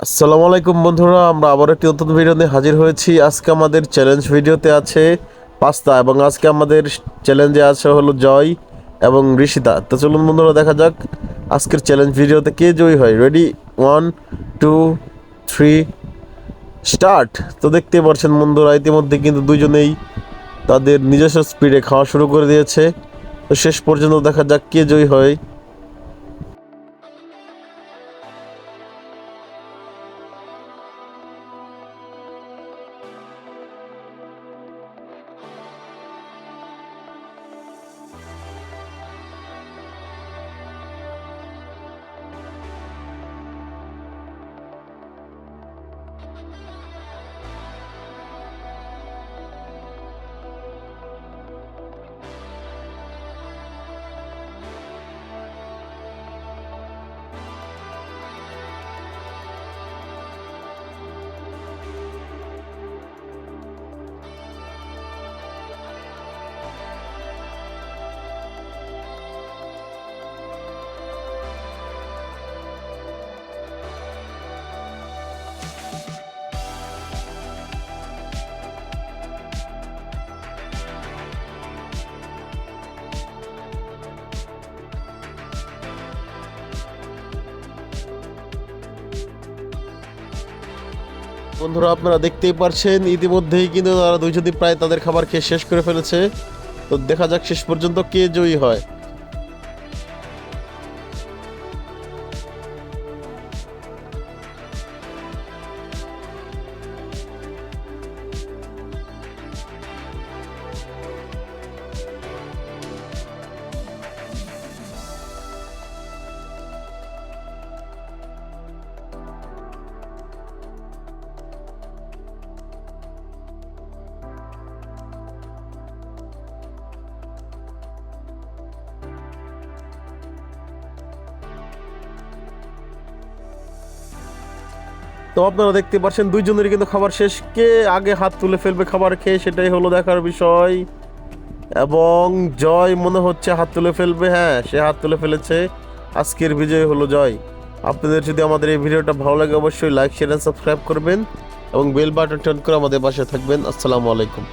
আসসালামু আলাইকুম বন্ধুরা, আমরা আবার একটি নতুন ভিডিও নিয়ে হাজির হয়েছি। আজকে আমাদের চ্যালেঞ্জ ভিডিওতে আছে পাস্তা এবং আজকে আমাদের চ্যালেঞ্জে আছে হলো জয় এবং ঋষিতা। তো চলুন বন্ধুরা, দেখা যাক আজকের চ্যালেঞ্জ ভিডিওতে কে জয়ী হয়। Ready, 1 2 3 start. তো দেখতে পাচ্ছেন বন্ধুরা, ইতিমধ্যে কিন্তু দুইজনেই তাদের নিজস্ব স্পিডে খাওয়া শুরু করে দিয়েছে। তো শেষ পর্যন্ত দেখা যাক কে জয়ী হয়। বন্ধুরা, আপনারা দেখতেই পারছেন ইতিমধ্যেই কিন্তু তারা দুইজনই প্রায় তাদের খাবার খেয়ে শেষ করে ফেলেছে। তো দেখা যাক শেষ পর্যন্ত কে জয়ী হয়। তো আপনারা দেখতে পাচ্ছেন দুইজনেরই কিন্তু খাবার শেষ। কে আগে হাত তুলে ফেলবে খাবার খেয়ে, সেটাই হলো দেখার বিষয়। এবং জয় মনে হচ্ছে হাত তুলে ফেলবে। হ্যাঁ, সে হাত তুলে ফেলেছে। আজকের বিজয় হলো জয়। আপনাদের যদি আমাদের এই ভিডিওটা ভালো লাগে অবশ্যই লাইক শেয়ার এন্ড সাবস্ক্রাইব করবেন এবং বেল বাটন টান করে আমাদের পাশে থাকবেন। আসসালামু আলাইকুম।